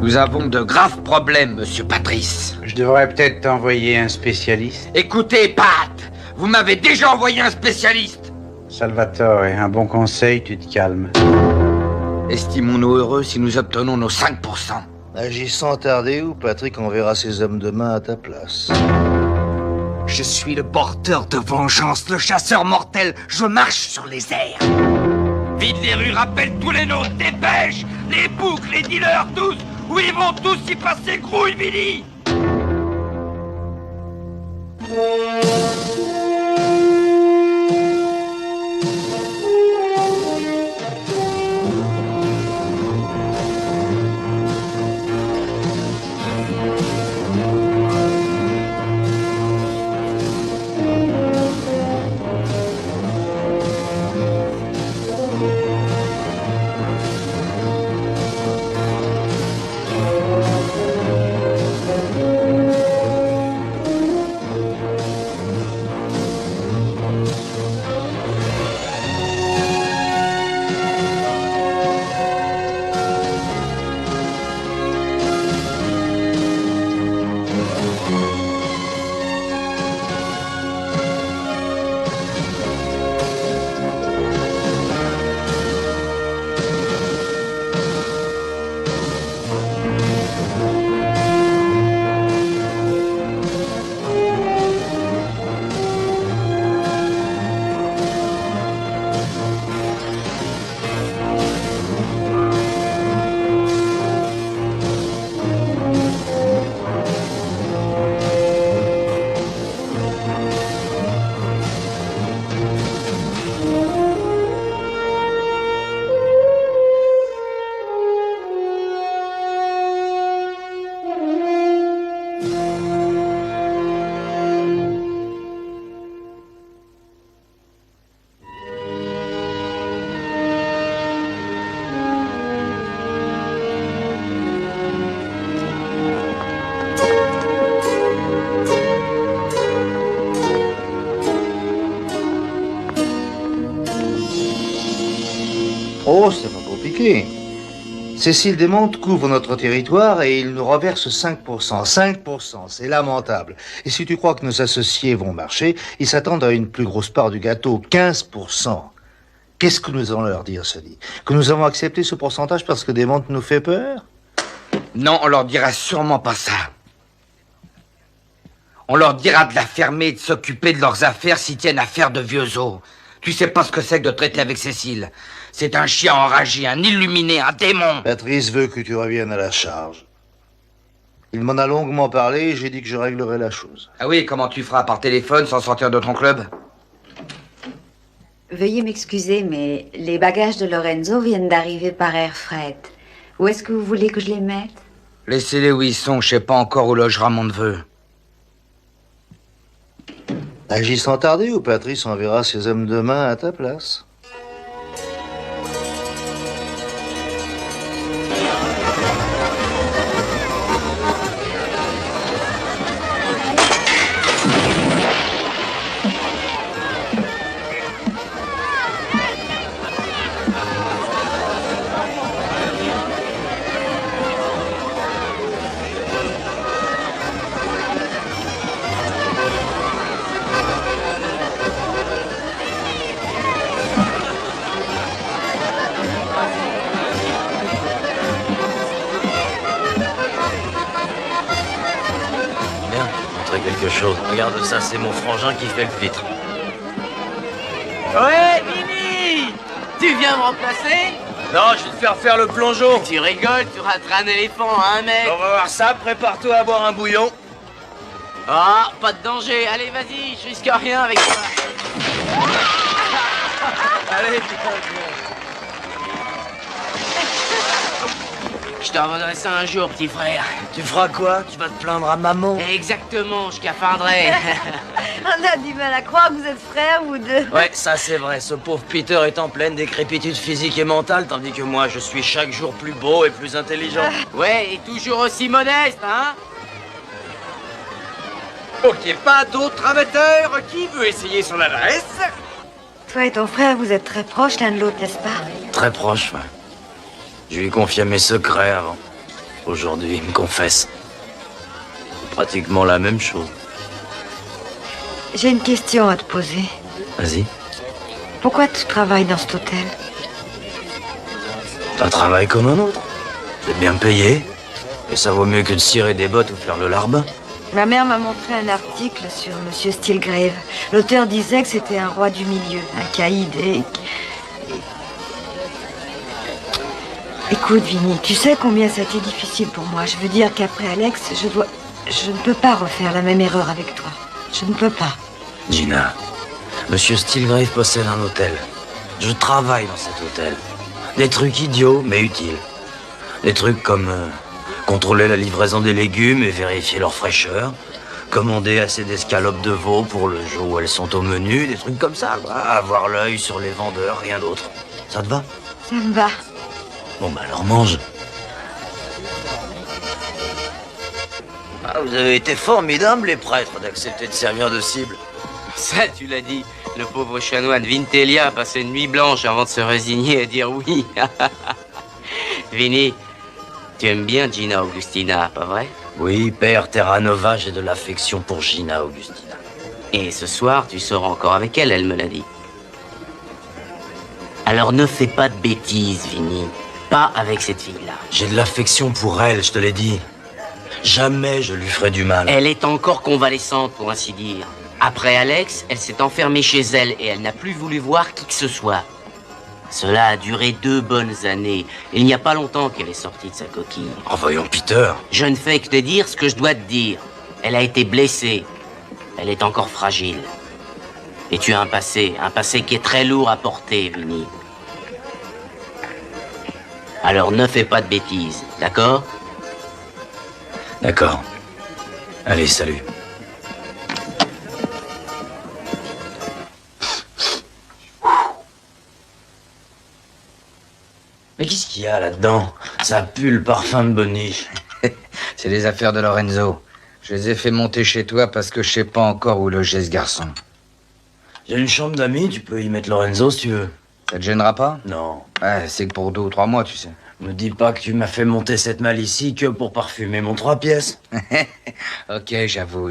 Nous avons de graves problèmes, monsieur Patrice. Je devrais peut-être t'envoyer un spécialiste. Écoutez, Pat, vous m'avez déjà envoyé un spécialiste. Salvatore, un bon conseil, tu te calmes. Estimons-nous heureux si nous obtenons nos 5%. Agis sans tarder ou Patrick enverra ses hommes de main à ta place. Je suis le porteur de vengeance, le chasseur mortel. Je marche sur les airs. Vide les rues, rappelle tous les noms, dépêche. Les boucs, les dealers, tous. Où ils vont tous y passer, grouille, Billy. Oh, c'est pas compliqué. Cécile Desmontes couvre notre territoire et il nous reverse 5%. 5%, c'est lamentable. Et si tu crois que nos associés vont marcher, ils s'attendent à une plus grosse part du gâteau, 15%. Qu'est-ce que nous allons leur dire, Sally? Que nous avons accepté ce pourcentage parce que Desmontes nous fait peur? Non, on leur dira sûrement pas ça. On leur dira de la fermer et de s'occuper de leurs affaires s'ils tiennent à faire de vieux os. Tu sais pas ce que c'est que de traiter avec Cécile. C'est un chien enragé, un illuminé, un démon. Patrice veut que tu reviennes à la charge. Il m'en a longuement parlé et j'ai dit que je réglerai la chose. Ah oui, comment tu feras par téléphone sans sortir de ton club? Veuillez m'excuser, mais les bagages de Lorenzo viennent d'arriver par air fret. Où est-ce que vous voulez que je les mette? Laissez-les où ils sont, je sais pas encore où logera mon neveu. Agis sans tarder ou Patrice enverra ses hommes de main à ta place. Quelque chose. Regarde ça, c'est mon frangin qui fait le filtre. Ouais, Mimi! Tu viens me remplacer? Non, je vais te faire faire le plongeon. Tu rigoles, tu rateras un éléphant, hein, mec? On va voir ça, prépare-toi à boire un bouillon. Ah, pas de danger. Allez, vas-y, je risque rien avec toi. Allez, Je t'en redonnerai ça un jour, petit frère. tu feras quoi? Tu vas te plaindre à maman? Exactement, je cafarderai. On a du mal à croire que vous êtes frères, vous deux. Ouais, ça c'est vrai. Ce pauvre Peter est en pleine décrépitude physique et mentale, tandis que moi, je suis chaque jour plus beau et plus intelligent. Ouais, et toujours aussi modeste, hein? Ok, pas d'autres amateurs. Qui veut essayer son adresse? Toi et ton frère, vous êtes très proches l'un de l'autre, n'est-ce pas? Très proche, ouais. Je lui confiais mes secrets avant. Aujourd'hui, il me confesse. C'est pratiquement la même chose. J'ai une question à te poser. Vas-y. Pourquoi tu travailles dans cet hôtel? C'est un travail comme un autre. C'est bien payé. Et ça vaut mieux que de cirer des bottes ou faire le larbin. Ma mère m'a montré un article sur Monsieur Stilgrave. L'auteur disait que c'était un roi du milieu, un caïd et... Écoute, Vinny, tu sais combien ça a été difficile pour moi. Je veux dire qu'après Alex, je ne peux pas refaire la même erreur avec toi. Je ne peux pas. Gina, Monsieur Stilgrave possède un hôtel. Je travaille dans cet hôtel. Des trucs idiots, mais utiles. Des trucs comme contrôler la livraison des légumes et vérifier leur fraîcheur. Commander assez d'escalopes de veau pour le jour où elles sont au menu. Des trucs comme ça, quoi. Avoir l'œil sur les vendeurs, rien d'autre. Ça te va? Ça me va. Bon, bah alors mange. Ah, vous avez été formidables, les prêtres, d'accepter de servir de cible. Ça, tu l'as dit. Le pauvre chanoine Vintelia a passé une nuit blanche avant de se résigner à dire oui. Vinny, tu aimes bien Gina Augustina, pas vrai? Oui, père Terranova, j'ai de l'affection pour Gina Augustina. Et ce soir, tu sors encore avec elle, elle me l'a dit. Alors ne fais pas de bêtises, Vinny. Pas avec cette fille-là. J'ai de l'affection pour elle, je te l'ai dit. Jamais je lui ferai du mal. Elle est encore convalescente, pour ainsi dire. Après Alex, elle s'est enfermée chez elle et elle n'a plus voulu voir qui que ce soit. Cela a duré 2 bonnes années. Il n'y a pas longtemps qu'elle est sortie de sa coquille. Oh, voyons, Peter. Je ne fais que te dire ce que je dois te dire. Elle a été blessée. Elle est encore fragile. Et tu as un passé qui est très lourd à porter, Vinny. Alors ne fais pas de bêtises, d'accord? D'accord. Allez, salut. Mais qu'est-ce qu'il y a là-dedans? Ça pue le parfum de boniche. C'est les affaires de Lorenzo. Je les ai fait monter chez toi parce que je sais pas encore où loger ce garçon. J'ai une chambre d'amis, tu peux y mettre Lorenzo si tu veux. Ça te gênera pas? Non. Ouais, c'est que pour 2 ou 3 mois, tu sais. Me dis pas que tu m'as fait monter cette malle ici que pour parfumer mon 3 pièces. Ok, j'avoue.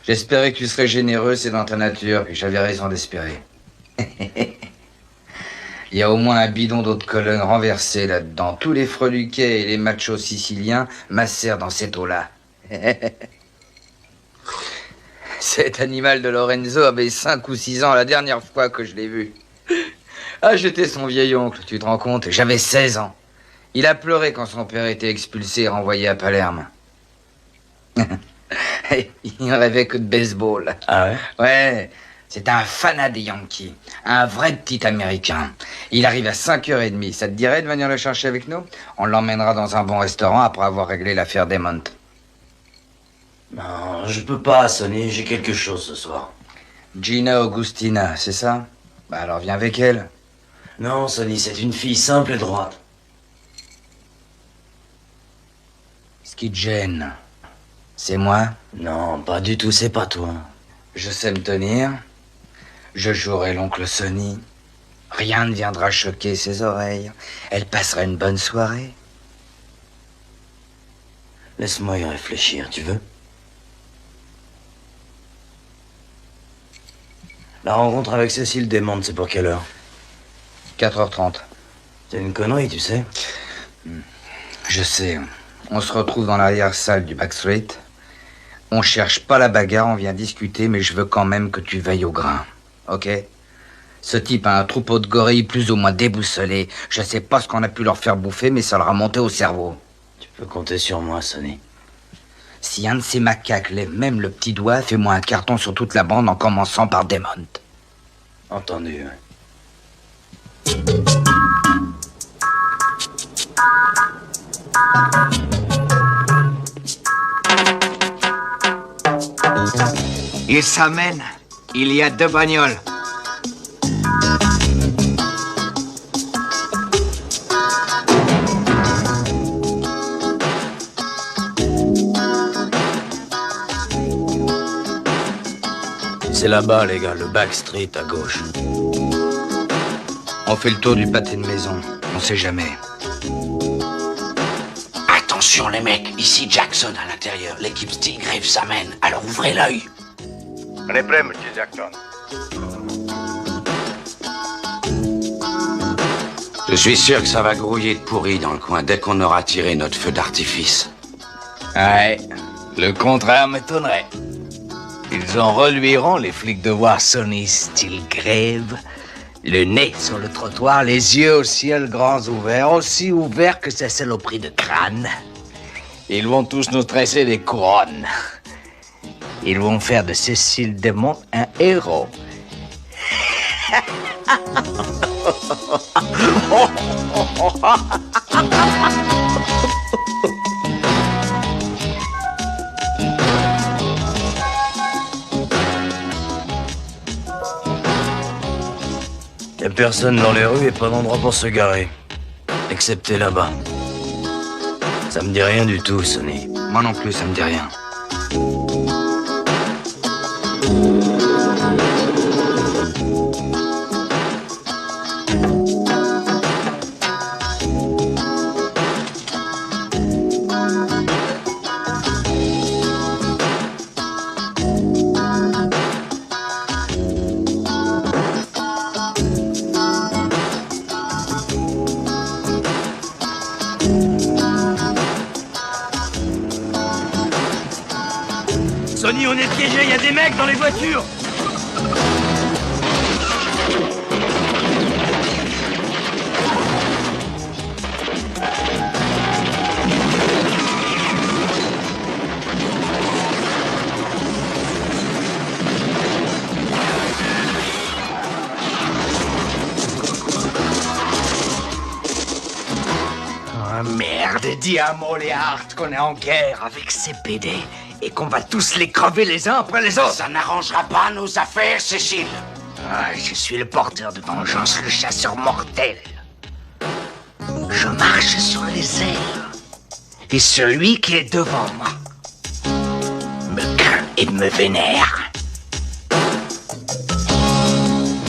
J'espérais que tu serais généreux, c'est dans ta nature, puis j'avais raison d'espérer. Il y a au moins un bidon d'eau de Cologne renversé là-dedans. Tous les freluquets et les machos siciliens macèrent dans cette eau-là. Cet animal de Lorenzo avait 5 ou 6 ans la dernière fois que je l'ai vu. Ah, j'étais son vieil oncle, tu te rends compte? J'avais 16 ans. Il a pleuré quand son père était expulsé et renvoyé à Palerme. Il ne rêvait que de baseball. Ah ouais? Ouais, c'est un fanat des Yankees. Un vrai petit Américain. Il arrive à 5h30. Ça te dirait de venir le chercher avec nous? On l'emmènera dans un bon restaurant après avoir réglé l'affaire Desmond. Non, je peux pas, Sonny, j'ai quelque chose ce soir. Gina Augustina, c'est ça? Bah alors viens avec elle. Non, Sonny, c'est une fille simple et droite. Ce qui te gêne, c'est moi? Non, pas du tout, c'est pas toi. Je sais me tenir. Je jouerai l'oncle Sonny. Rien ne viendra choquer ses oreilles. Elle passera une bonne soirée. Laisse-moi y réfléchir, tu veux? La rencontre avec Cécile Desmondes, c'est pour quelle heure? 4h30. C'est une connerie, tu sais. Je sais. On se retrouve dans l'arrière-salle du Backstreet. On cherche pas la bagarre, on vient discuter, mais je veux quand même que tu veilles au grain. Ok? Ce type a un troupeau de gorilles plus ou moins déboussolés. Je sais pas ce qu'on a pu leur faire bouffer, mais ça leur a monté au cerveau. Tu peux compter sur moi, Sonny. Si un de ces macaques lève même le petit doigt, fais-moi un carton sur toute la bande en commençant par Desmond. Entendu. Il s'amène. Il y a 2 bagnoles. C'est là-bas, les gars, le Backstreet à gauche. On fait le tour du pâté de maison. On sait jamais. Attention les mecs, ici Jackson à l'intérieur. L'équipe Stilgrave s'amène, alors ouvrez l'œil. On est prêt, monsieur Jackson. Je suis sûr que ça va grouiller de pourri dans le coin dès qu'on aura tiré notre feu d'artifice. Ouais, le contraire m'étonnerait. Ils en reluiront, les flics de voir Sonny Stilgrave. Le nez sur le trottoir, les yeux au ciel grands ouverts, aussi ouverts que ces saloperies de crâne. Ils vont tous nous tresser des couronnes. Ils vont faire de Cécile Desmonts un héros. Y a personne dans les rues et pas d'endroit pour se garer. Excepté là-bas. Ça me dit rien du tout, Sonny. Moi non plus, ça me dit rien. Sonny, on est piégés, il y a des mecs dans les voitures. Oh merde, dis à Molly Hart qu'on est en guerre avec ces PD. Et qu'on va tous les crever les uns après les autres. Ça n'arrangera pas nos affaires, Cécile. Ah, je suis le porteur de vengeance, le chasseur mortel. Je marche sur les airs. Et celui qui est devant moi me craint et me vénère.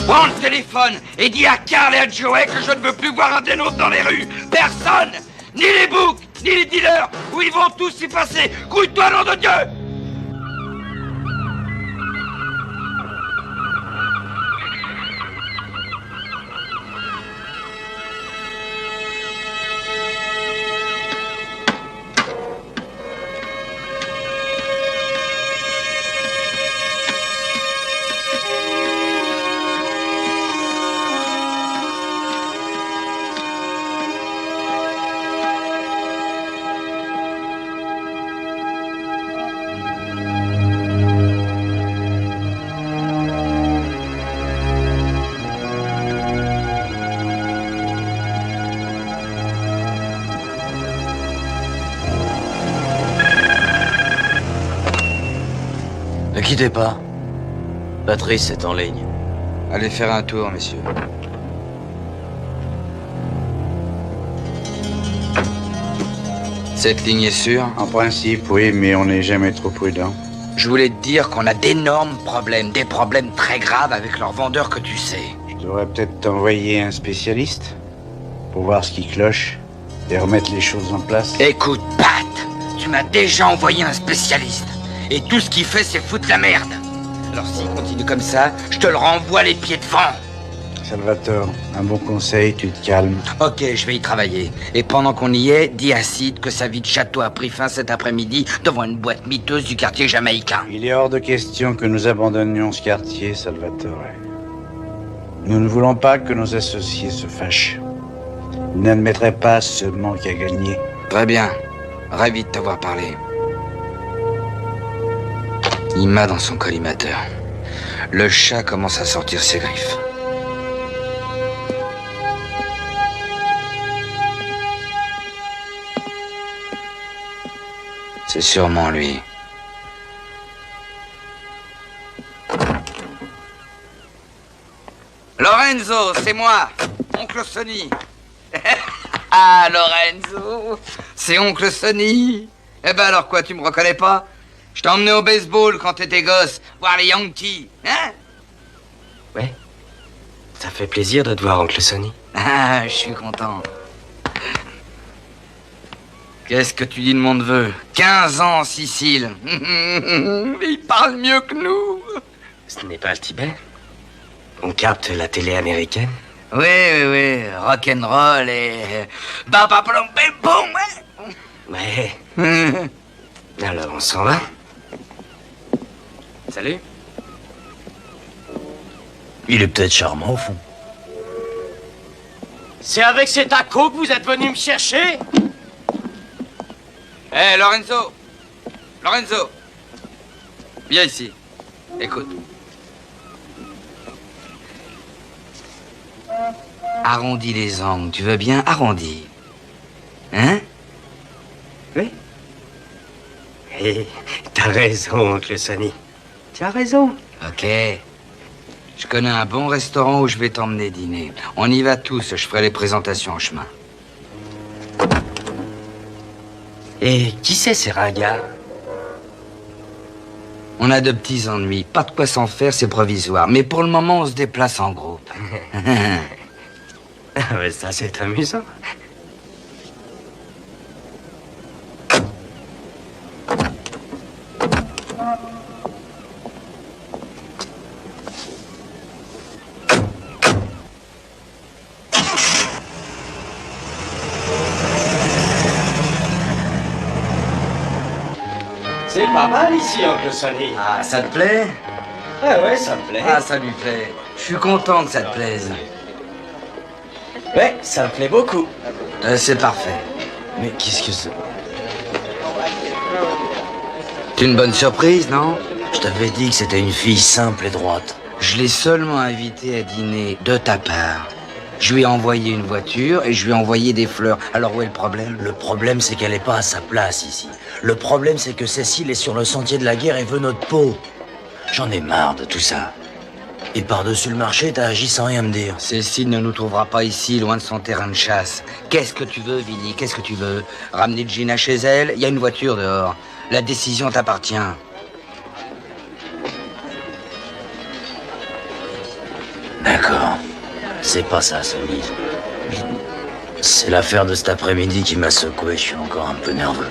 Prends le téléphone et dis à Carl et à Joey que je ne veux plus voir un des nôtres dans les rues. Personne, ni les boucs, ni les dealers, où ils vont tous y passer. Grouille-toi, nom de Dieu! Ne quittez pas. Patrice est en ligne. Allez faire un tour, messieurs. Cette ligne est sûre? En principe, oui, mais on n'est jamais trop prudent. Je voulais te dire qu'on a d'énormes problèmes, des problèmes très graves avec leurs vendeurs que tu sais. Je devrais peut-être t'envoyer un spécialiste pour voir ce qui cloche et remettre les choses en place. Écoute, Pat, tu m'as déjà envoyé un spécialiste. Et tout ce qu'il fait, c'est foutre la merde. Alors s'il continue comme ça, je te le renvoie les pieds devant. Salvatore, un bon conseil, tu te calmes. Ok, je vais y travailler. Et pendant qu'on y est, dis à Sid que sa vie de château a pris fin cet après-midi devant une boîte miteuse du quartier jamaïcain. Il est hors de question que nous abandonnions ce quartier, Salvatore. Nous ne voulons pas que nos associés se fâchent. Ils n'admettraient pas ce manque à gagner. Très bien. Ravi de t'avoir parlé. Il m'a dans son collimateur. Le chat commence à sortir ses griffes. C'est sûrement lui. Lorenzo, c'est moi, Oncle Sonny. Ah, Lorenzo, c'est Oncle Sonny. Eh ben alors quoi, tu me reconnais pas? Je t'ai emmené au baseball quand t'étais gosse, voir les Yankees, hein? Ouais. Ça fait plaisir de te voir, Oncle Sonny. Ah, je suis content. Qu'est-ce que tu dis de mon neveu? 15 ans en Sicile. Il parle mieux que nous. Ce n'est pas le Tibet? On capte la télé américaine? Oui. Rock'n'roll et... Babaplom, boum, Ouais. Alors, on s'en va? Salut. Il est peut-être charmant, au fond. C'est avec ces tacos que vous êtes venu me chercher? Hé, Lorenzo! Lorenzo! Viens ici. Écoute. Arrondis les angles, tu veux bien? Arrondis. Hein? Oui. T'as raison, oncle Sonny. Tu as raison. Ok. Je connais un bon restaurant où je vais t'emmener dîner. On y va tous, je ferai les présentations en chemin. Et qui c'est ces ringards? On a de petits ennuis. Pas de quoi s'en faire, c'est provisoire. Mais pour le moment, on se déplace en groupe. Ah, mais ça, c'est amusant. C'est pas mal ici, oncle Sonny. Ah, ça te plaît? Ah ouais, ça me plaît. Ah, ça lui plaît. Je suis content que ça te plaise. Ouais, ça me plaît beaucoup. C'est parfait. Mais qu'est-ce que c'est? C'est une bonne surprise, non? Je t'avais dit que c'était une fille simple et droite. Je l'ai seulement invitée à dîner de ta part. Je lui ai envoyé une voiture et je lui ai envoyé des fleurs. Alors où est le problème? Le problème, c'est qu'elle est pas à sa place ici. Le problème, c'est que Cécile est sur le sentier de la guerre et veut notre peau. J'en ai marre de tout ça. Et par-dessus le marché, t'as agi sans rien me dire. Cécile ne nous trouvera pas ici, loin de son terrain de chasse. Qu'est-ce que tu veux, Vinny? Qu'est-ce que tu veux? Ramener Gina chez elle? Il y a une voiture dehors. La décision t'appartient. D'accord. C'est pas ça, Sonny. C'est l'affaire de cet après-midi qui m'a secoué. Je suis encore un peu nerveux.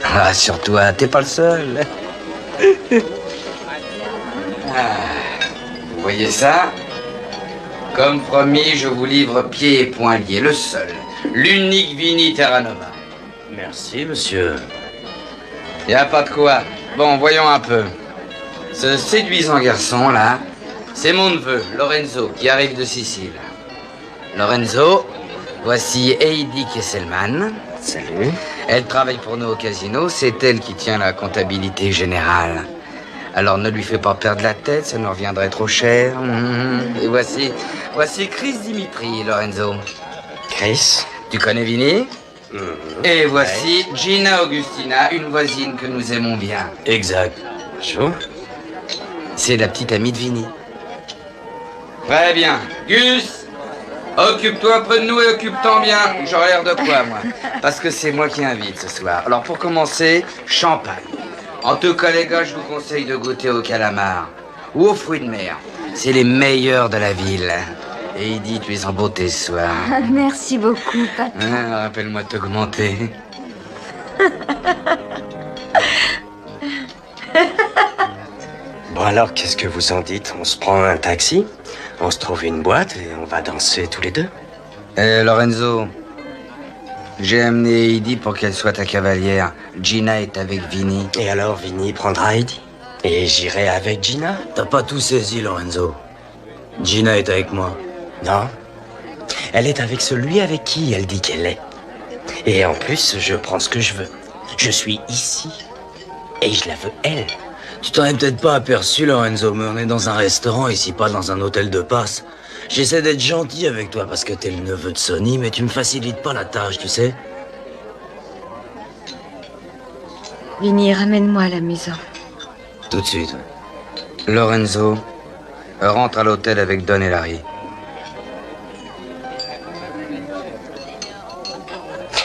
Rassure-toi, t'es pas le seul. Vous voyez ça? Comme promis, je vous livre pieds et poings liés, le seul, l'unique Vinny Terranova. Merci, monsieur. Y a pas de quoi. Bon, voyons un peu. Ce séduisant garçon, là, c'est mon neveu, Lorenzo, qui arrive de Sicile. Lorenzo, voici Heidi Kesselman. Salut. Elle travaille pour nous au casino, c'est elle qui tient la comptabilité générale. Alors ne lui fais pas perdre la tête, ça nous reviendrait trop cher. Et voici Chris Dimitri, Lorenzo. Chris. Tu connais Vinny? Et voici Gina Augustina, une voisine que nous aimons bien. Exact. Bonjour. C'est la petite amie de Vinny. Très bien. Gus, occupe-toi près de nous et occupe-t'en bien. J'aurai l'air de quoi, moi? Parce que c'est moi qui invite ce soir. Alors pour commencer, champagne. En tout cas, les gars, je vous conseille de goûter au calamar ou aux fruits de mer. C'est les meilleurs de la ville. Et Heidi, tu es en beauté ce soir. Merci beaucoup, papa. Rappelle-moi de t'augmenter. Bon alors, qu'est-ce que vous en dites? On se prend un taxi, on se trouve une boîte et on va danser tous les deux? Lorenzo, j'ai amené Heidi pour qu'elle soit ta cavalière. Gina est avec Vinny. Et alors, Vinny prendra Heidi? Et j'irai avec Gina? T'as pas tout saisi, Lorenzo. Gina est avec moi. Non. Elle est avec celui avec qui elle dit qu'elle est. Et en plus, je prends ce que je veux. Je suis ici. Et je la veux, elle. Tu t'en es peut-être pas aperçu, Lorenzo, mais on est dans un restaurant ici, pas dans un hôtel de passe. J'essaie d'être gentil avec toi parce que t'es le neveu de Sonny, mais tu me facilites pas la tâche, tu sais. Vinny, ramène-moi à la maison. Tout de suite. Lorenzo, rentre à l'hôtel avec Don et Larry.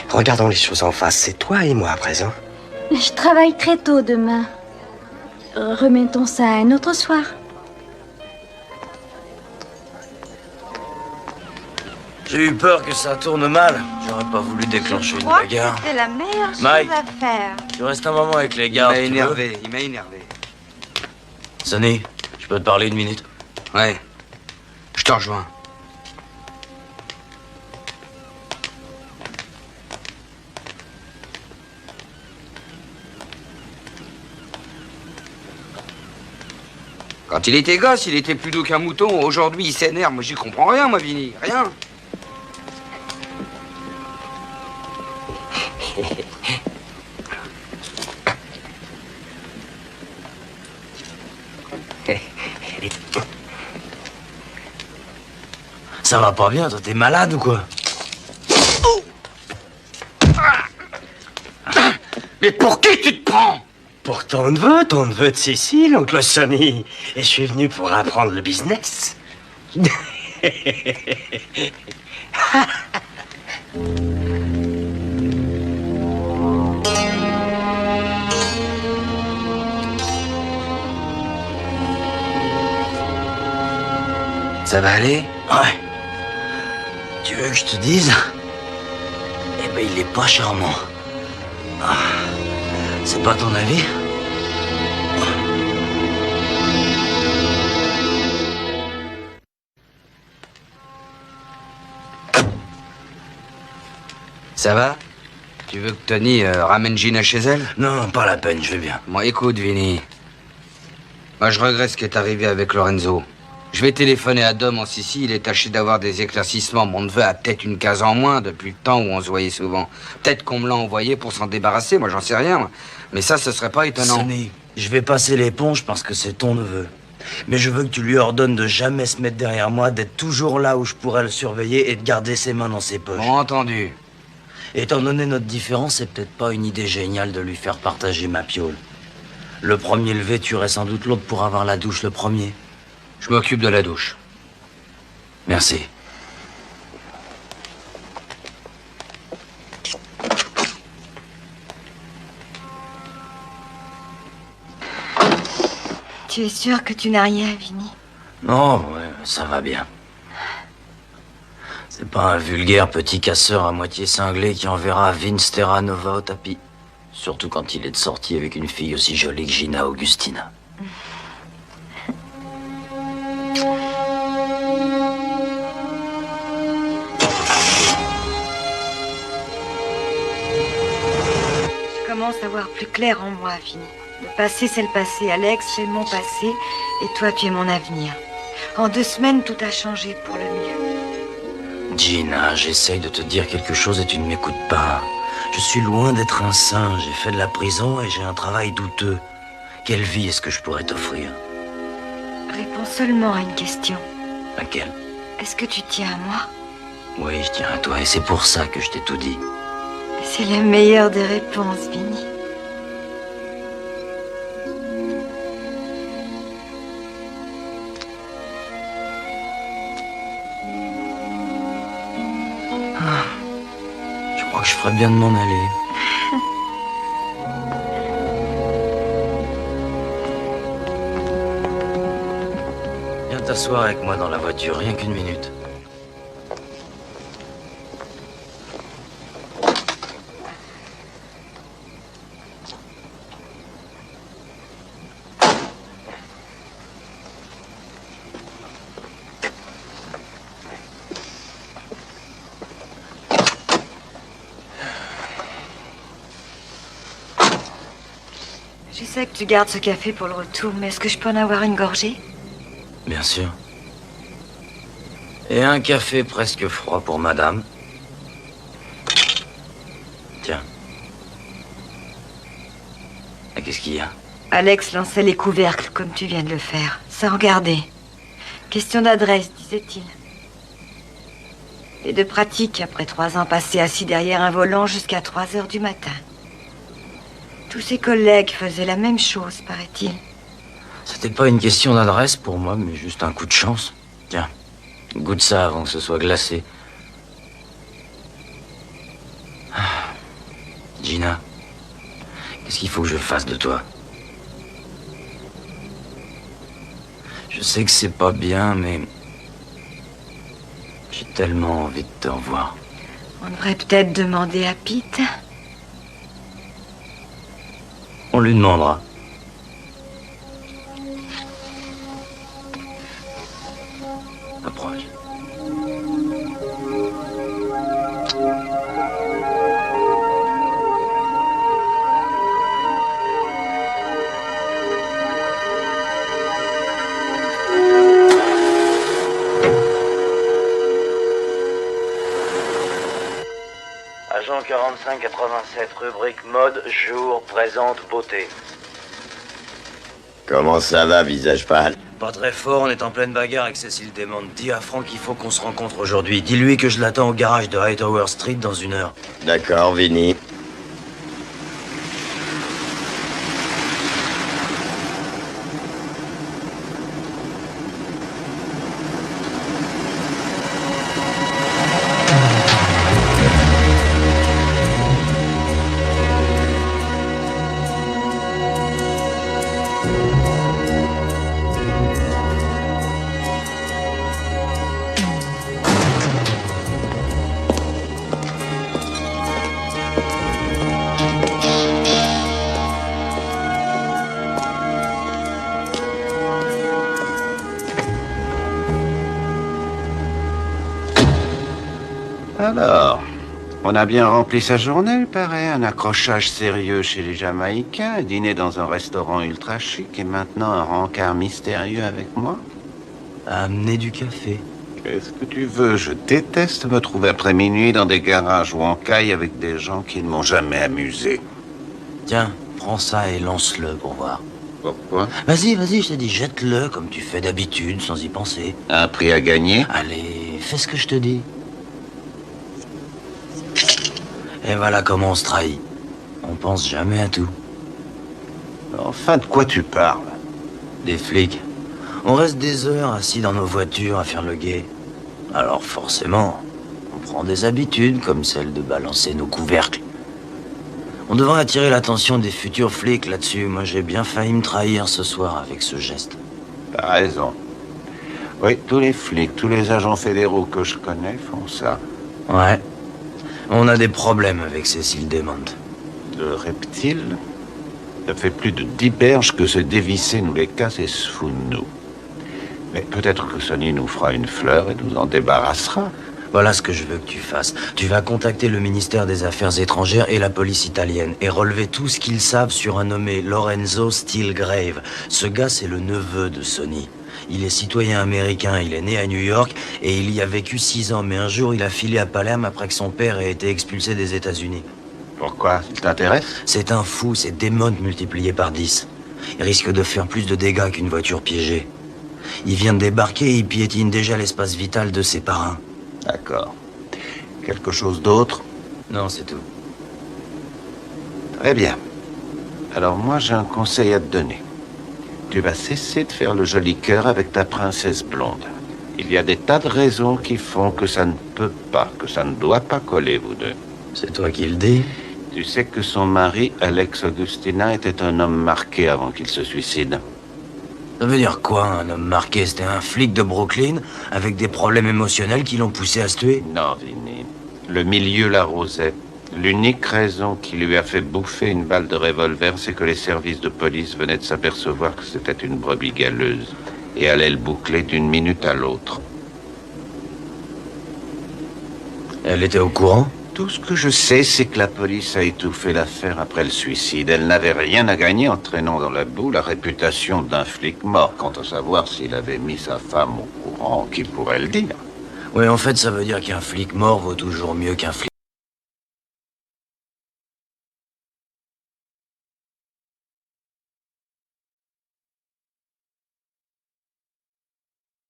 Regardons les choses en face. C'est toi et moi à présent. Je travaille très tôt demain. Remettons ça un autre soir. J'ai eu peur que ça tourne mal. J'aurais pas voulu déclencher une bagarre. C'est la meilleure Mike. chose à faire. Tu restes un moment avec les gardes. Il m'a énervé. Sonny, je peux te parler une minute? Ouais. Je te rejoins. Quand il était gosse, il était plus doux qu'un mouton. Aujourd'hui, il s'énerve. Moi, j'y comprends rien, moi, Vinny. Rien. Ça va pas bien, toi, t'es malade ou quoi? Mais pour qui tu te prends? Pour ton neveu de Cécile, oncle Sonny. Et je suis venu pour apprendre le business. Ça va aller? Ouais. Tu veux que je te dise? Eh ben, il est pas charmant. Ah, c'est pas ton avis? Ça va? Tu veux que Tony ramène Gina chez elle? Non, pas la peine, je vais bien. Bon, écoute, Vinny. Moi, je regrette ce qui est arrivé avec Lorenzo. Je vais téléphoner à Dom en Sicile et tâcher d'avoir des éclaircissements. Mon neveu a peut-être une case en moins depuis le temps où on se voyait souvent. Peut-être qu'on me l'a envoyé pour s'en débarrasser, moi j'en sais rien. Moi. Mais ça, ce serait pas étonnant. Sonny, je vais passer l'éponge parce que c'est ton neveu. Mais je veux que tu lui ordonnes de jamais se mettre derrière moi, d'être toujours là où je pourrais le surveiller et de garder ses mains dans ses poches. Bon, entendu. Étant donné notre différence, c'est peut-être pas une idée géniale de lui faire partager ma piole. Le premier levé tuerait sans doute l'autre pour avoir la douche le premier. Je m'occupe de la douche. Merci. Tu es sûr que tu n'as rien, Vinny? Non, ouais, ça va bien. C'est pas un vulgaire petit casseur à moitié cinglé qui enverra Vince Terranova au tapis. Surtout quand il est de sortie avec une fille aussi jolie que Gina Augustina. Je commence à voir plus clair en moi, Vinny. Le passé, c'est le passé. Alex, c'est mon passé. Et toi, tu es mon avenir. En 2 semaines, tout a changé pour le mieux. Gina, j'essaye de te dire quelque chose et tu ne m'écoutes pas. Je suis loin d'être un saint. J'ai fait de la prison et j'ai un travail douteux. Quelle vie est-ce que je pourrais t'offrir? Réponds seulement à une question. Laquelle? Est-ce que tu tiens à moi? Oui, je tiens à toi et c'est pour ça que je t'ai tout dit. C'est la meilleure des réponses, Vinny. Je crois que je ferais bien de m'en aller. Viens t'asseoir avec moi dans la voiture, rien qu'une minute. Je sais que tu gardes ce café pour le retour, mais est-ce que je peux en avoir une gorgée? Bien sûr. Et un café presque froid pour madame. Tiens. Et qu'est-ce qu'il y a? Alex lançait les couvercles comme tu viens de le faire, sans regarder. Question d'adresse, disait-il. Et de pratique, après 3 ans passés assis derrière un volant jusqu'à 3 heures du matin. Tous ses collègues faisaient la même chose, paraît-il. C'était pas une question d'adresse pour moi, mais juste un coup de chance. Tiens, goûte ça avant que ce soit glacé. Ah. Gina, qu'est-ce qu'il faut que je fasse de toi? Je sais que c'est pas bien, mais... J'ai tellement envie de te revoir. On devrait peut-être demander à Pete. On lui demandera. Approche. Agent 4587, rubrique mode, jour, présente, beauté. Comment ça va, visage pâle? Pas très fort, on est en pleine bagarre avec Cécile Desmonts. Dis à Franck qu'il faut qu'on se rencontre aujourd'hui. Dis-lui que je l'attends au garage de Hightower Street dans 1 heure. D'accord, Vinny. Alors, on a bien rempli sa journée, il paraît. Un accrochage sérieux chez les Jamaïcains, un dîner dans un restaurant ultra chic et maintenant un rencard mystérieux avec moi. Amener du café. Qu'est-ce que tu veux? Je déteste me trouver après minuit dans des garages ou en caille avec des gens qui ne m'ont jamais amusé. Tiens, prends ça et lance-le pour voir. Pourquoi? Vas-y, je t'ai dit, jette-le comme tu fais d'habitude, sans y penser. Un prix à gagner? Allez, fais ce que je te dis. Et voilà comment on se trahit. On pense jamais à tout. Enfin, de quoi tu parles? Des flics. On reste des heures assis dans nos voitures à faire le guet. Alors forcément, on prend des habitudes comme celle de balancer nos couvercles. On devrait attirer l'attention des futurs flics là-dessus. Moi, j'ai bien failli me trahir ce soir avec ce geste. T'as raison. Oui, tous les flics, tous les agents fédéraux que je connais font ça. Ouais. On a des problèmes avec Cécile Desmonts. Le reptile? Ça fait plus de 10 berges que ce dévissé nous les casse et se fout de nous. Mais peut-être que Sonny nous fera une fleur et nous en débarrassera. Voilà ce que je veux que tu fasses. Tu vas contacter le ministère des Affaires étrangères et la police italienne et relever tout ce qu'ils savent sur un nommé Lorenzo Stilgrave. Ce gars, c'est le neveu de Sonny. Il est citoyen américain, il est né à New York et il y a vécu 6 ans. Mais un jour, il a filé à Palerme après que son père ait été expulsé des États-Unis. Pourquoi? Il t'intéresse? C'est un fou, c'est Desmonts multiplié par 10. Il risque de faire plus de dégâts qu'une voiture piégée. Il vient de débarquer et il piétine déjà l'espace vital de ses parrains. D'accord. Quelque chose d'autre? Non, c'est tout. Très bien. Alors moi, j'ai un conseil à te donner. Tu vas cesser de faire le joli cœur avec ta princesse blonde. Il y a des tas de raisons qui font que ça ne peut pas, que ça ne doit pas coller, vous deux. C'est toi qui le dis. Tu sais que son mari, Alex Augustina, était un homme marqué avant qu'il se suicide. Ça veut dire quoi, un homme marqué? C'était un flic de Brooklyn avec des problèmes émotionnels qui l'ont poussé à se tuer? Non, Vinny. Le milieu l'arrosait. L'unique raison qui lui a fait bouffer une balle de revolver, c'est que les services de police venaient de s'apercevoir que c'était une brebis galeuse et allaient le boucler d'une minute à l'autre. Elle était au courant? Tout ce que je sais, c'est que la police a étouffé l'affaire après le suicide. Elle n'avait rien à gagner en traînant dans la boue la réputation d'un flic mort. Quant à savoir s'il avait mis sa femme au courant, qui pourrait le dire? Oui, en fait, ça veut dire qu'un flic mort vaut toujours mieux qu'un flic.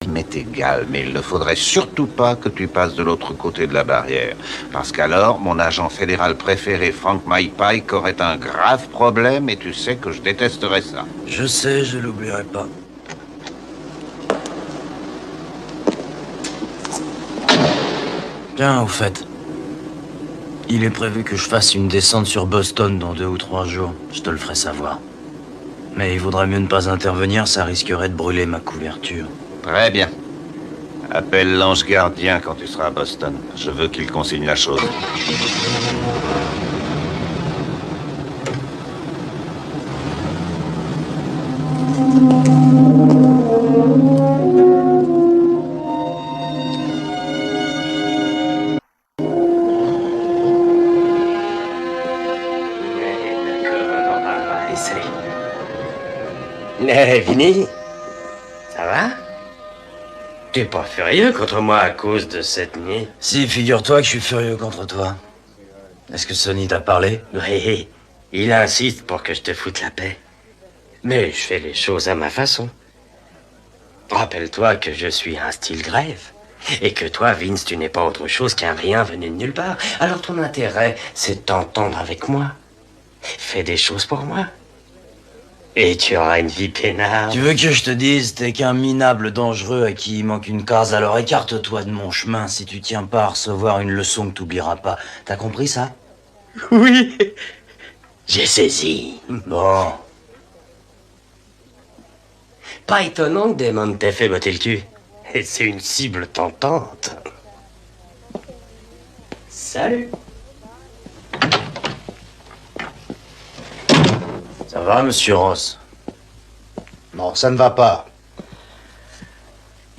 M'est égal, mais il ne faudrait surtout pas que tu passes de l'autre côté de la barrière. Parce qu'alors, mon agent fédéral préféré, Frank Mike Pike, aurait un grave problème et tu sais que je détesterais ça. Je sais, je l'oublierai pas. Tiens, au fait, il est prévu que je fasse une descente sur Boston dans 2 ou 3 jours. Je te le ferai savoir. Mais il vaudrait mieux ne pas intervenir, ça risquerait de brûler ma couverture. Très bien. Appelle l'ange gardien quand tu seras à Boston. Je veux qu'il consigne la chose. Vinny, ça va? T'es pas furieux contre moi à cause de cette nuit? Si, figure-toi que je suis furieux contre toi. Est-ce que Sonny t'a parlé? Oui, il insiste pour que je te foute la paix. Mais je fais les choses à ma façon. Rappelle-toi que je suis un Stilgrave. Et que toi, Vince, tu n'es pas autre chose qu'un rien venu de nulle part. Alors ton intérêt, c'est de t'entendre avec moi. Fais des choses pour moi. Et tu auras une vie peinarde. Tu veux que je te dise, t'es qu'un minable dangereux à qui il manque une case, alors écarte-toi de mon chemin si tu tiens pas à recevoir une leçon que t'oublieras pas. T'as compris ça? Oui, j'ai saisi. Bon. Pas étonnant que Damon t'ait fait botter le cul. Et c'est une cible tentante. Salut. Ça va, monsieur Ross? Non, ça ne va pas.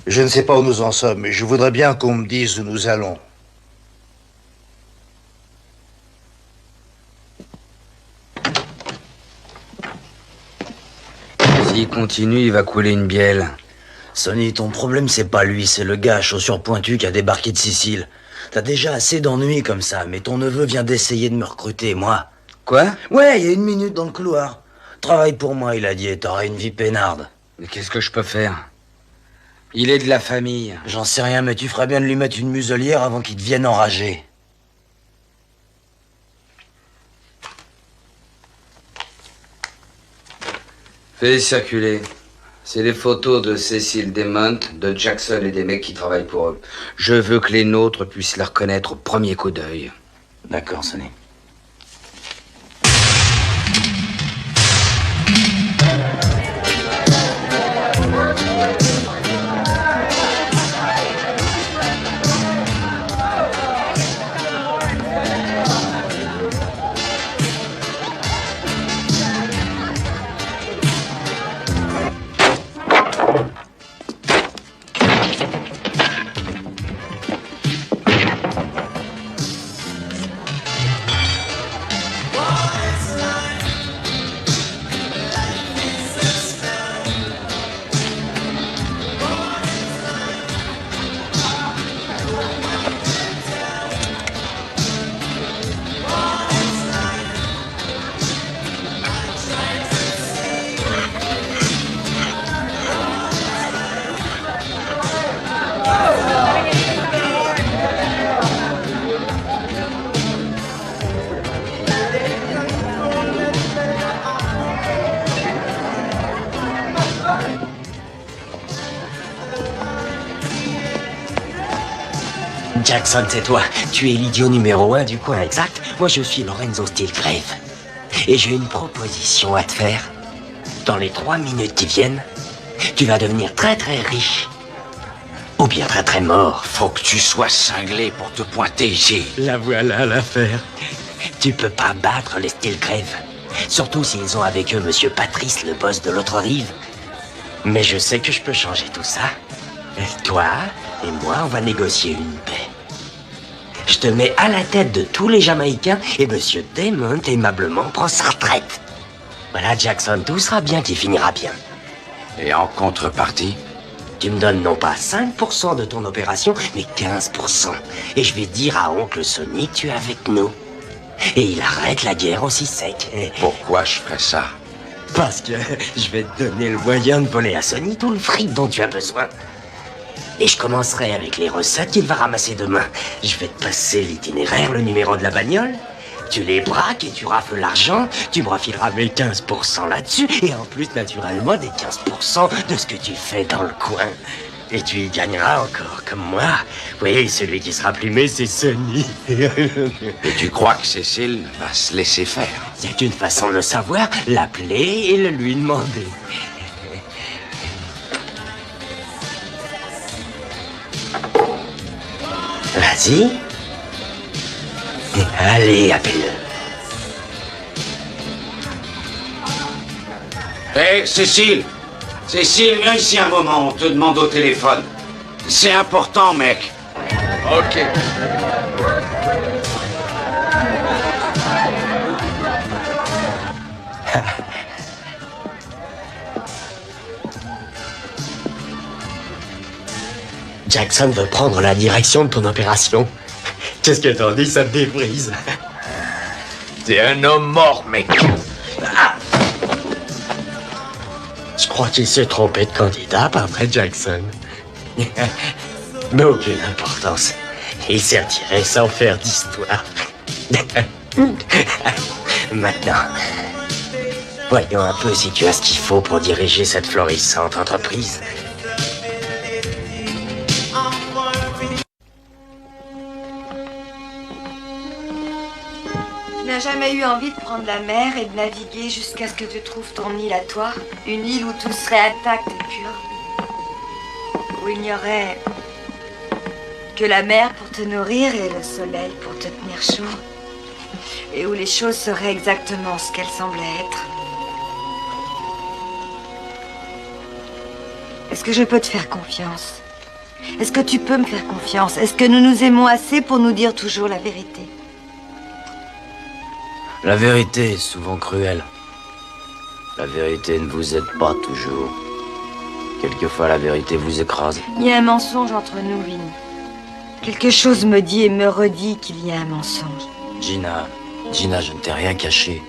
Je ne sais pas où nous en sommes, mais je voudrais bien qu'on me dise où nous allons. S'il continue, il va couler une bielle. Sonny, ton problème, c'est pas lui, c'est le gars chaussures pointues qui a débarqué de Sicile. T'as déjà assez d'ennuis comme ça, mais ton neveu vient d'essayer de me recruter, moi. Quoi? Ouais, il y a 1 minute dans le couloir. Travaille pour moi, il a dit, et t'auras une vie peinarde. Mais qu'est-ce que je peux faire? Il est de la famille. J'en sais rien, mais tu ferais bien de lui mettre une muselière avant qu'il devienne enragé. Fais-les circuler. C'est les photos de Cécile Desmond, de Jackson et des mecs qui travaillent pour eux. Je veux que les nôtres puissent les reconnaître au premier coup d'œil. D'accord, Sonny. Jackson, c'est toi. Tu es l'idiot numéro 1 du coin, exact. Moi, je suis Lorenzo Stilgrave. Et j'ai une proposition à te faire. Dans les 3 minutes qui viennent, tu vas devenir très très riche. Ou bien très très mort. Faut que tu sois cinglé pour te pointer ici. La voilà l'affaire. Tu peux pas battre les Stilgrave. Surtout s'ils ont avec eux Monsieur Patrice, le boss de l'autre rive. Mais je sais que je peux changer tout ça. Et toi et moi, on va négocier une paix. Je te mets à la tête de tous les Jamaïcains et Monsieur Damon aimablement prend sa retraite. Voilà, Jackson, tout sera bien qui finira bien. Et en contrepartie? Tu me donnes non pas 5% de ton opération, mais 15%. Et je vais dire à oncle Sonny que tu es avec nous. Et il arrête la guerre aussi sec. Pourquoi je ferais ça? Parce que je vais te donner le moyen de voler à Sonny tout le fric dont tu as besoin. Et je commencerai avec les recettes qu'il va ramasser demain. Je vais te passer l'itinéraire, le numéro de la bagnole. Tu les braques et tu rafles l'argent. Tu me refileras mes 15% là-dessus. Et en plus, naturellement, des 15% de ce que tu fais dans le coin. Et tu y gagneras encore, comme moi. Oui, celui qui sera plumé, c'est Sonny. Et tu crois que Cécile va se laisser faire? C'est une façon de le savoir. L'appeler et le lui demander. Vas-y. Allez, appelle-le. Hé, Cécile! Cécile, viens ici un moment, on te demande au téléphone. C'est important, mec. Ok. Jackson veut prendre la direction de ton opération. Qu'est-ce que t'en dis, ça te débrise? T'es un homme mort, mec. Je crois qu'il s'est trompé de candidat par Brett Jackson. Mais aucune importance. Il s'est retiré sans faire d'histoire. Maintenant, voyons un peu si tu as ce qu'il faut pour diriger cette florissante entreprise. Tu n'as jamais eu envie de prendre la mer et de naviguer jusqu'à ce que tu trouves ton île à toi? Une île où tout serait intact et pur. Où il n'y aurait que la mer pour te nourrir et le soleil pour te tenir chaud. Et où les choses seraient exactement ce qu'elles semblaient être. Est-ce que je peux te faire confiance? Est-ce que tu peux me faire confiance? Est-ce que nous nous aimons assez pour nous dire toujours la vérité? La vérité est souvent cruelle. La vérité ne vous aide pas toujours. Quelquefois, la vérité vous écrase. Il y a un mensonge entre nous, Vinny. Quelque chose me dit et me redit qu'il y a un mensonge. Gina, je ne t'ai rien caché.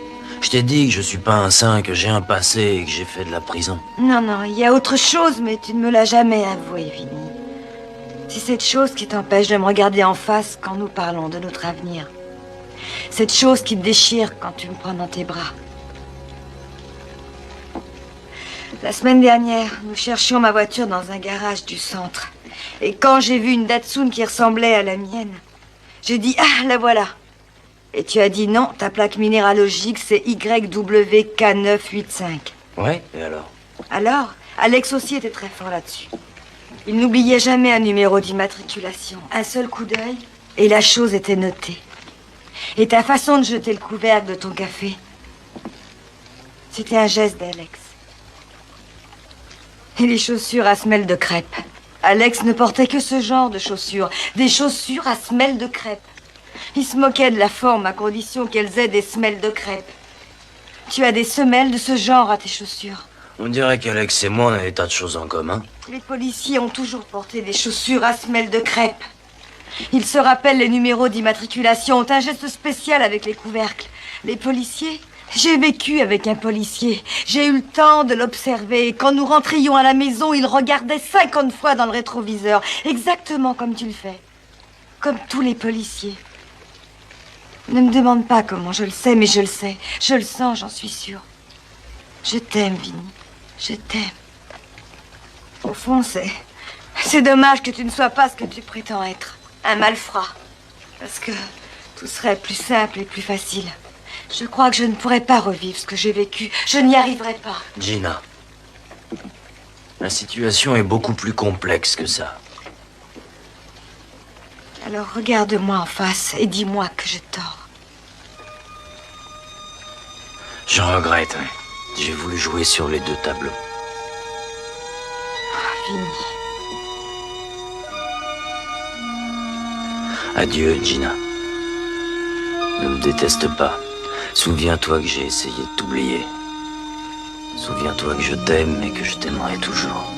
Je t'ai dit que je suis pas un saint, que j'ai un passé et que j'ai fait de la prison. Non, il y a autre chose, mais tu ne me l'as jamais avoué, Vinny. C'est cette chose qui t'empêche de me regarder en face quand nous parlons de notre avenir. Cette chose qui te déchire quand tu me prends dans tes bras. La semaine dernière, nous cherchions ma voiture dans un garage du centre. Et quand j'ai vu une Datsun qui ressemblait à la mienne, j'ai dit « Ah, la voilà !» Et tu as dit « Non, ta plaque minéralogique, c'est YWK985. » Ouais, et alors? Alors, Alex aussi était très fort là-dessus. Il n'oubliait jamais un numéro d'immatriculation. Un seul coup d'œil, et la chose était notée. Et ta façon de jeter le couvercle de ton café, c'était un geste d'Alex. Et les chaussures à semelle de crêpe. Alex ne portait que ce genre de chaussures. Des chaussures à semelle de crêpe. Il se moquait de la forme à condition qu'elles aient des semelles de crêpe. Tu as des semelles de ce genre à tes chaussures. On dirait qu'Alex et moi, on a des tas de choses en commun. Les policiers ont toujours porté des chaussures à semelle de crêpe. Ils se rappellent les numéros d'immatriculation, ont un geste spécial avec les couvercles. Les policiers, j'ai vécu avec un policier. J'ai eu le temps de l'observer. Et quand nous rentrions à la maison, il regardait 50 fois dans le rétroviseur. Exactement comme tu le fais. Comme tous les policiers. Ne me demande pas comment je le sais, mais je le sais. Je le sens, j'en suis sûre. Je t'aime, Vinny. Je t'aime. Au fond, c'est dommage que tu ne sois pas ce que tu prétends être. Un malfrat. Parce que tout serait plus simple et plus facile. Je crois que je ne pourrais pas revivre ce que j'ai vécu. Je n'y arriverai pas. Gina, la situation est beaucoup plus complexe que ça. Alors regarde-moi en face et dis-moi que j'ai tort. Je regrette. J'ai voulu jouer sur les deux tableaux. Vinny. Adieu, Gina. Ne me déteste pas. Souviens-toi que j'ai essayé de t'oublier. Souviens-toi que je t'aime et que je t'aimerai toujours.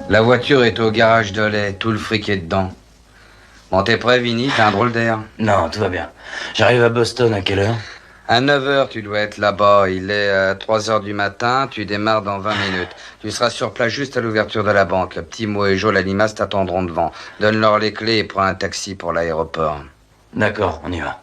La voiture est au garage de lait, tout le fric est dedans. Bon, t'es prêt, Vinny? T'as un drôle d'air. Non, tout va bien. J'arrive à Boston à quelle heure? À 9h, tu dois être là-bas. Il est 3h du matin. Tu démarres dans 20 minutes. Tu seras sur place juste à l'ouverture de la banque. Le petit Mo et Jo, la limace t'attendront devant. Donne-leur les clés et prends un taxi pour l'aéroport. D'accord, on y va.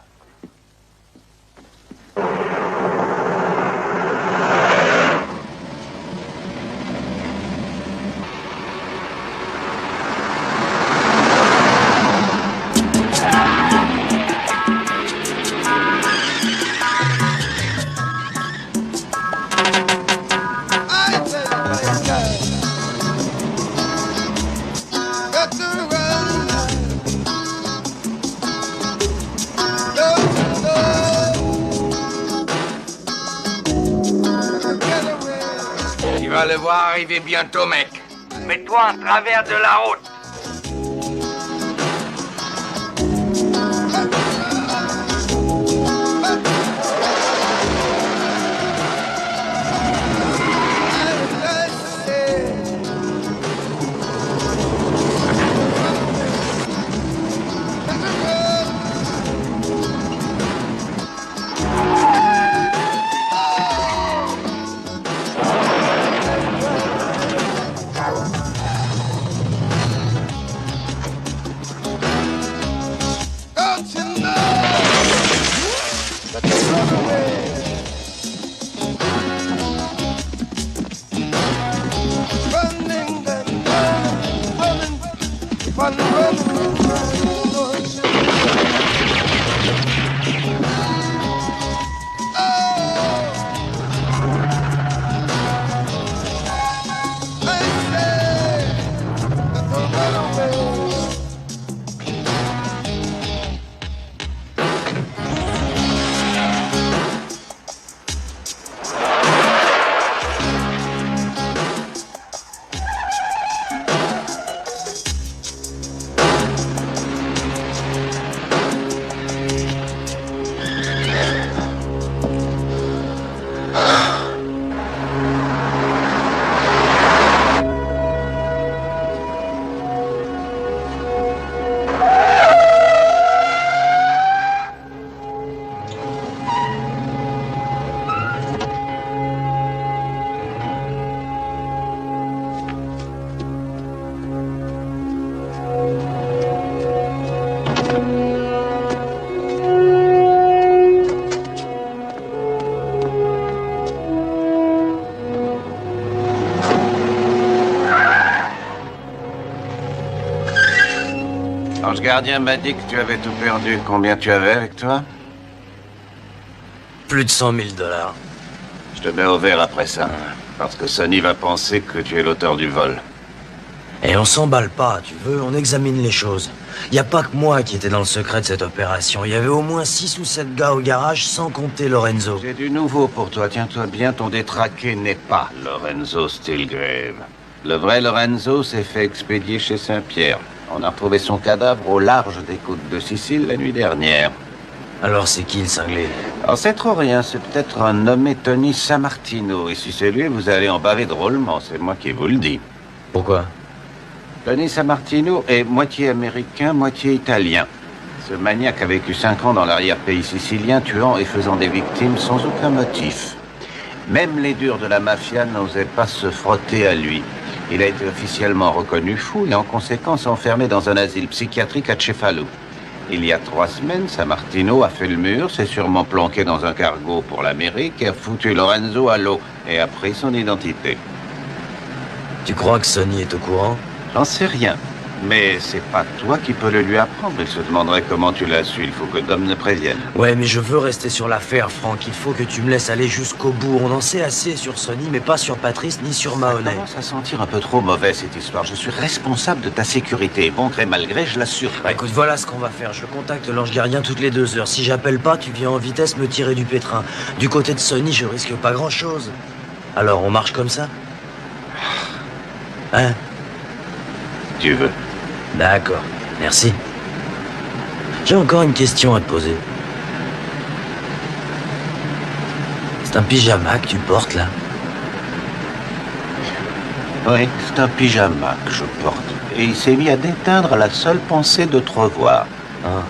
Tu vas le voir arriver bientôt, mec. Mets-toi en travers de la route. L'ange gardien m'a dit que tu avais tout perdu. Combien tu avais avec toi? Plus de 100 000 $. Je te mets au vert après ça. Parce que Sonny va penser que tu es l'auteur du vol. Et on s'emballe pas, tu veux, on examine les choses. Y a pas que moi qui étais dans le secret de cette opération. Il y avait au moins 6 ou 7 gars au garage, sans compter Lorenzo. J'ai du nouveau pour toi. Tiens-toi bien, ton détraqué n'est pas Lorenzo Stilgrave. Le vrai Lorenzo s'est fait expédier chez Saint-Pierre. On a retrouvé son cadavre au large des côtes de Sicile la nuit dernière. Alors c'est qui le cinglé? Alors c'est trop rien, c'est peut-être un nommé Tony Sammartino. Et si c'est lui, vous allez en baver drôlement, c'est moi qui vous le dis. Pourquoi? Tony Sammartino est moitié américain, moitié italien. Ce maniaque a vécu 5 ans dans l'arrière-pays sicilien, tuant et faisant des victimes sans aucun motif. Même les durs de la mafia n'osaient pas se frotter à lui. Il a été officiellement reconnu fou et en conséquence enfermé dans un asile psychiatrique à Cefalù. Il y a 3 semaines, Sammartino a fait le mur, s'est sûrement planqué dans un cargo pour l'Amérique et a foutu Lorenzo à l'eau et a pris son identité. Tu crois que Sonny est au courant? J'en sais rien. Mais c'est pas toi qui peux le lui apprendre. Il se demanderait comment tu l'as su. Il faut que Dom le prévienne. Ouais, mais je veux rester sur l'affaire, Franck. Il faut que tu me laisses aller jusqu'au bout. On en sait assez sur Sonny, mais pas sur Patrice ni sur Mahoney. Ça commence à sentir un peu trop mauvais, cette histoire. Je suis responsable de ta sécurité. Bon gré mal gré, je l'assure. Bah écoute, voilà ce qu'on va faire. Je contacte l'ange gardien toutes les 2 heures. Si j'appelle pas, tu viens en vitesse me tirer du pétrin. Du côté de Sonny, je risque pas grand-chose. Alors, on marche comme ça? Hein? Tu veux? D'accord, merci. J'ai encore une question à te poser. C'est un pyjama que tu portes, là? Oui, c'est un pyjama que je porte. Et il s'est mis à déteindre à la seule pensée de te revoir. Ah.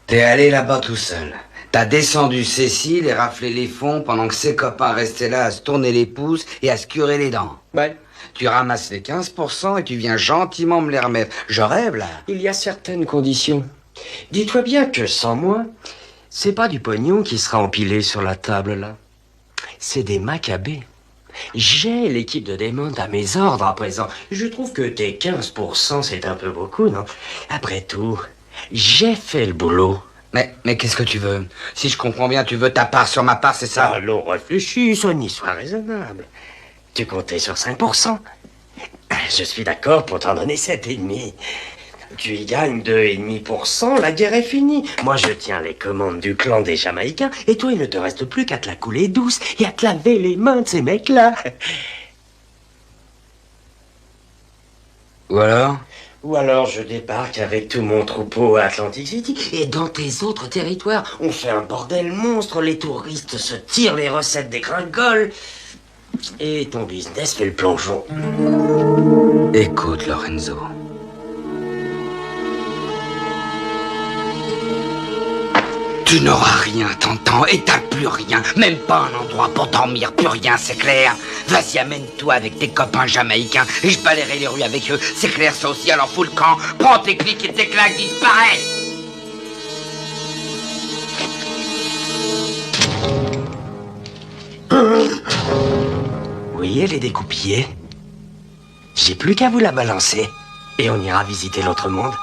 T'es allé là-bas tout seul. T'as descendu Cécile et raflé les fonds pendant que ses copains restaient là à se tourner les pouces et à se curer les dents. Ouais. Tu ramasses les 15% et tu viens gentiment me les remettre. Je rêve, là. Il y a certaines conditions. Dis-toi bien que sans moi, c'est pas du pognon qui sera empilé sur la table, là. C'est des macabées. J'ai l'équipe de Desmonts à mes ordres à présent. Je trouve que tes 15%, c'est un peu beaucoup, non? Après tout, j'ai fait le boulot. Mais qu'est-ce que tu veux? Si je comprends bien, tu veux ta part sur ma part, c'est ça? Allons, réfléchis, Sonny, sois raisonnable. Tu comptais sur 5%. Je suis d'accord pour t'en donner 7,5. Tu y gagnes 2,5%, la guerre est finie. Moi, je tiens les commandes du clan des Jamaïcains, et toi, il ne te reste plus qu'à te la couler douce et à te laver les mains de ces mecs-là. Ou alors, je débarque avec tout mon troupeau à Atlantic City, et dans tes autres territoires, on fait un bordel monstre, les touristes se tirent les recettes des gringoles, et ton business fait le plongeon. Écoute, Lorenzo. Tu n'auras rien, t'entends, et t'as plus rien. Même pas un endroit pour dormir, plus rien, c'est clair. Vas-y, amène-toi avec tes copains jamaïcains, et je balayerai les rues avec eux. C'est clair, ça aussi, alors fous le camp. Prends tes clics et tes claques, disparais. Vous voyez les découpillés? J'ai plus qu'à vous la balancer, et on ira visiter l'autre monde.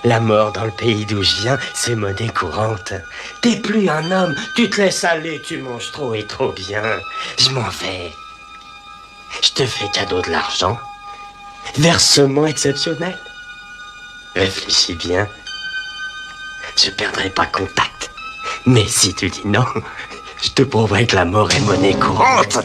La mort dans le pays d'où je viens, c'est monnaie courante. T'es plus un homme, tu te laisses aller, tu manges trop et trop bien. Je m'en vais. Je te fais cadeau de l'argent. Versement exceptionnel. Réfléchis bien. Je perdrai pas contact. Mais si tu dis non, je te prouverai que la mort est monnaie courante.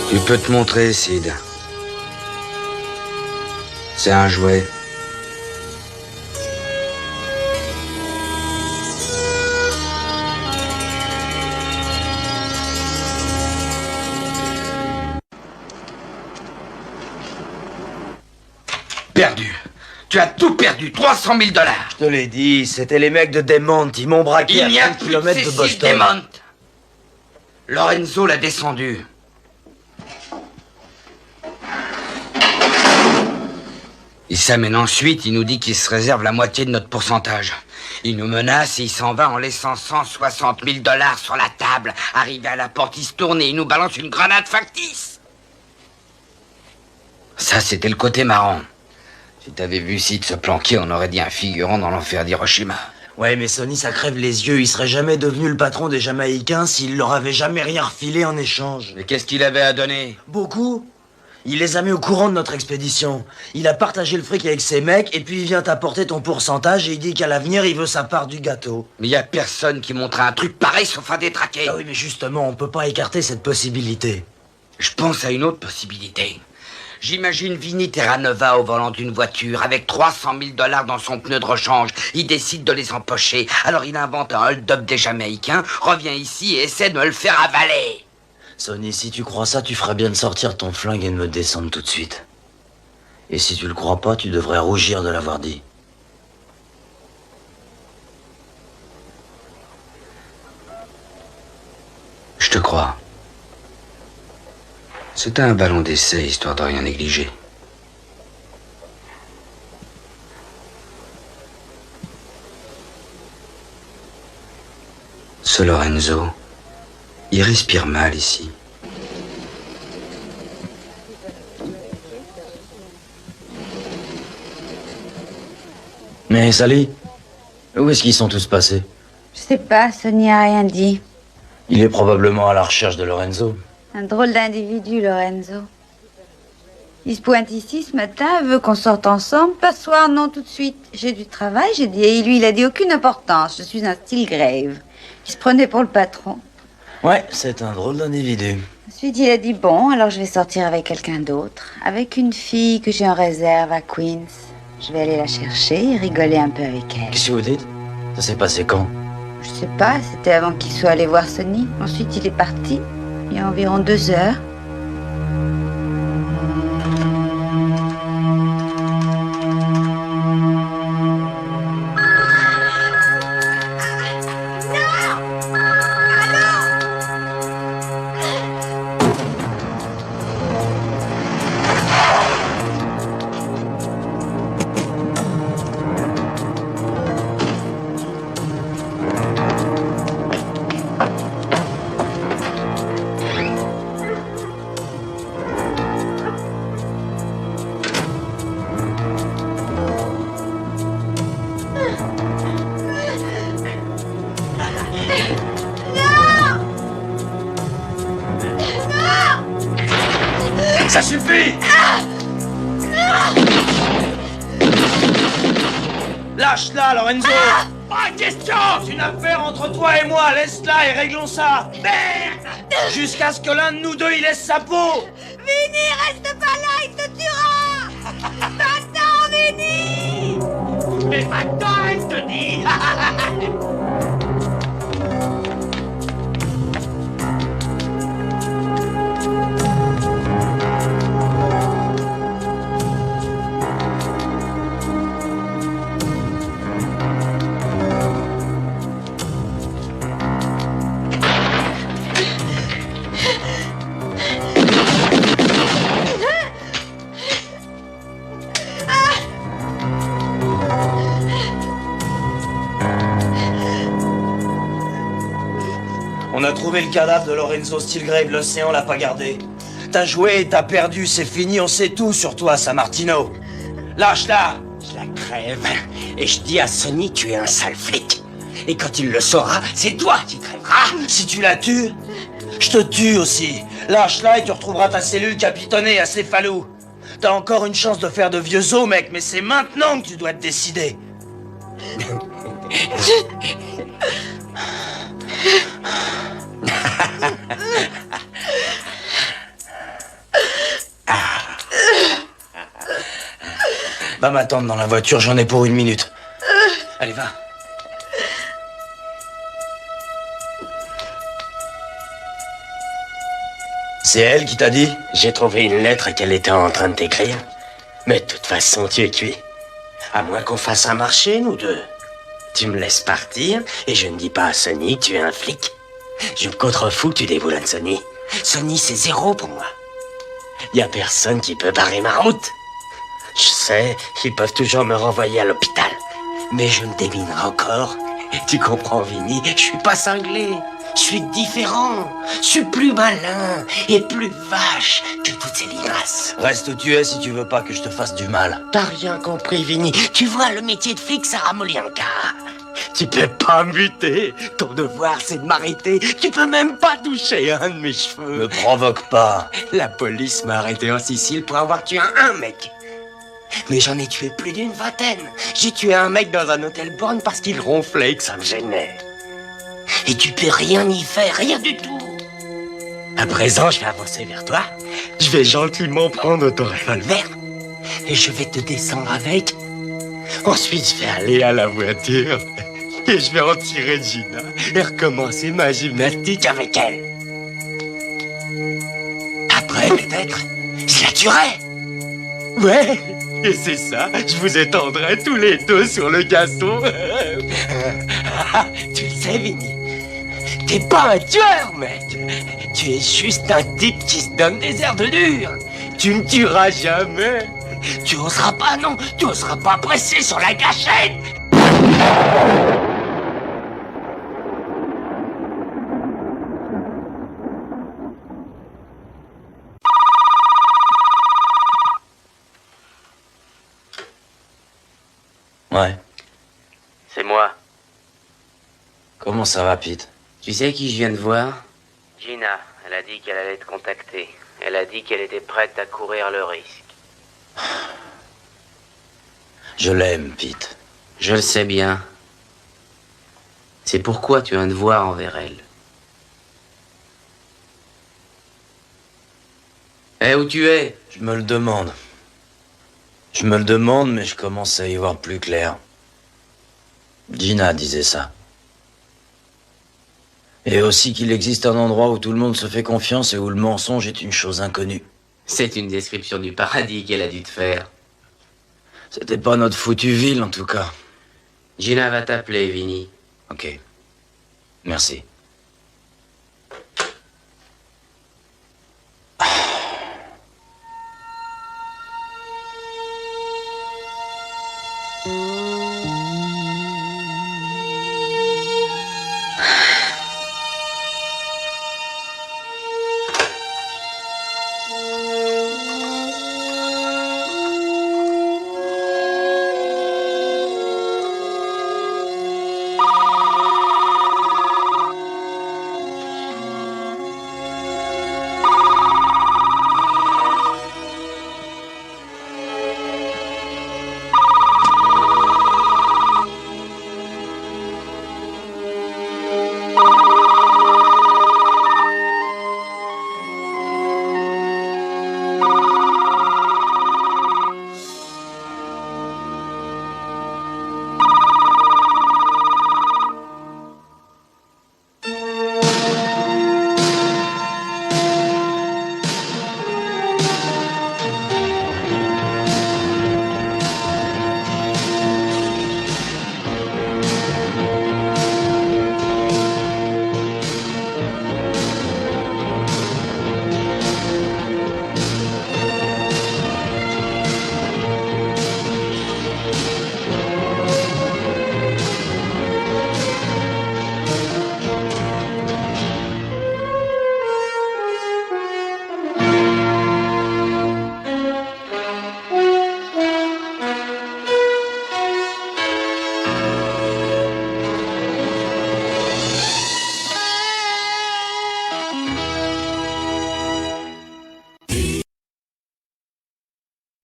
Tu peux te montrer, Sid. C'est un jouet. Perdu. Tu as tout perdu. 300 000 $. Je te l'ai dit, c'était les mecs de Desmonts. Ils m'ont braqué Il n'y à a 30 plus de km de Cécile Boston. Desmonts. Lorenzo l'a descendu. Il s'amène ensuite, il nous dit qu'il se réserve la moitié de notre pourcentage. Il nous menace et il s'en va en laissant 160 000 $ sur la table. Arrivé à la porte, il se tourne et il nous balance une grenade factice. Ça, c'était le côté marrant. Si t'avais vu Sid se planquer, on aurait dit un figurant dans l'enfer d'Hiroshima. Ouais, mais Sonny, ça crève les yeux. Il serait jamais devenu le patron des Jamaïcains s'il leur avait jamais rien refilé en échange. Mais qu'est-ce qu'il avait à donner? Beaucoup. Il les a mis au courant de notre expédition. Il a partagé le fric avec ses mecs, et puis il vient t'apporter ton pourcentage, et il dit qu'à l'avenir, il veut sa part du gâteau. Mais y a personne qui montre un truc pareil sauf à détraquer. Ah oui, mais justement, on peut pas écarter cette possibilité. Je pense à une autre possibilité. J'imagine Vinny Terranova au volant d'une voiture avec 300 000 $ dans son pneu de rechange. Il décide de les empocher. Alors il invente un hold-up des Jamaïcains, revient ici et essaie de me le faire avaler. Sonny, si tu crois ça, tu feras bien de sortir ton flingue et de me descendre tout de suite. Et si tu le crois pas, tu devrais rougir de l'avoir dit. Je te crois. C'était un ballon d'essai, histoire de rien négliger. Ce Lorenzo, il respire mal ici. Mais Sally, où est-ce qu'ils sont tous passés? Je sais pas, Sonny a rien dit. Il est probablement à la recherche de Lorenzo. Un drôle d'individu, Lorenzo. Il se pointe ici ce matin, veut qu'on sorte ensemble. Pas ce soir, non, tout de suite. J'ai du travail, j'ai dit. Et lui, il a dit aucune importance. Je suis un Stilgrave. Il se prenait pour le patron. Ouais, c'est un drôle d'individu. Je Ensuite, il a dit bon, alors je vais sortir avec quelqu'un d'autre, avec une fille que j'ai en réserve à Queens. Je vais aller la chercher et rigoler un peu avec elle. Qu'est-ce que vous dites? Ça s'est passé quand? Je sais pas, c'était avant qu'il soit allé voir Sonny. Ensuite, il est parti, il y a environ 2 heures. Ça suffit! Lâche-la, Lorenzo! Pas question! C'est une affaire entre toi et moi, laisse-la et réglons ça! Merde! Jusqu'à ce que l'un de nous deux y laisse sa peau! Vinny, reste pas là, il te tuera! Va-t'en, Vinny! Mais va-t'en, elle te dit! On a trouvé le cadavre de Lorenzo Stilgrave, l'océan l'a pas gardé. T'as joué, t'as perdu, c'est fini, on sait tout sur toi, Sammartino. Lâche-la! Je la crève et je dis à Sonny, tu es un sale flic. Et quand il le saura, c'est toi qui crèveras. Si tu la tues, je te tue aussi. Lâche-la et tu retrouveras ta cellule capitonnée à Céphalou. T'as encore une chance de faire de vieux os, mec, mais c'est maintenant que tu dois te décider. Va m'attendre dans la voiture, j'en ai pour 1 minute. Allez, va. C'est elle qui t'a dit? J'ai trouvé une lettre qu'elle était en train de t'écrire. Mais de toute façon, tu es cuit. À moins qu'on fasse un marché, nous deux. Tu me laisses partir et je ne dis pas à Sonny que tu es un flic. Je me contrefous que tu déboulonnes Sonny. Sonny, c'est 0 pour moi. Y a personne qui peut barrer ma route. Je sais, ils peuvent toujours me renvoyer à l'hôpital. Mais je me déminerai encore. Tu comprends, Vinny, je suis pas cinglé. Je suis différent. Je suis plus malin et plus vache que toutes ces limaces. Reste où tu es si tu veux pas que je te fasse du mal. T'as rien compris, Vinny. Tu vois, le métier de flic, ça ramollit un cas. Tu peux pas muter. Ton devoir, c'est de m'arrêter. Tu peux même pas toucher un de mes cheveux. Me provoque pas. La police m'a arrêté en Sicile pour avoir tué un mec. Mais j'en ai tué plus d'une vingtaine. J'ai tué un mec dans un hôtel borne parce qu'il ronflait et que ça me gênait. Et tu peux rien y faire, rien du tout. À présent, je vais avancer vers toi. Je vais gentiment prendre ton revolver. Et je vais te descendre avec. Ensuite, je vais aller à la voiture. Et je vais en tirer Gina. Et recommencer ma gymnastique avec elle. Après, peut-être, je la tuerai. Ouais, et c'est ça, je vous étendrai tous les deux sur le gazon. Tu le sais, Vinny, t'es pas un tueur, mec. Tu es juste un type qui se donne des airs de dur. Tu ne tueras jamais. Tu oseras pas, non, tu oseras pas presser sur la gâchette. Ouais. C'est moi. Comment ça va, Pete? Tu sais qui je viens de voir? Gina, elle a dit qu'elle allait te contacter. Elle a dit qu'elle était prête à courir le risque. Je l'aime, Pete. Je le sais bien. C'est pourquoi tu as un devoir envers elle. Eh, où tu es? Je me le demande. Je me le demande, mais je commence à y voir plus clair. Gina disait ça. Et aussi qu'il existe un endroit où tout le monde se fait confiance et où le mensonge est une chose inconnue. C'est une description du paradis qu'elle a dû te faire. C'était pas notre foutue ville, en tout cas. Gina va t'appeler, Vinny. Ok. Merci.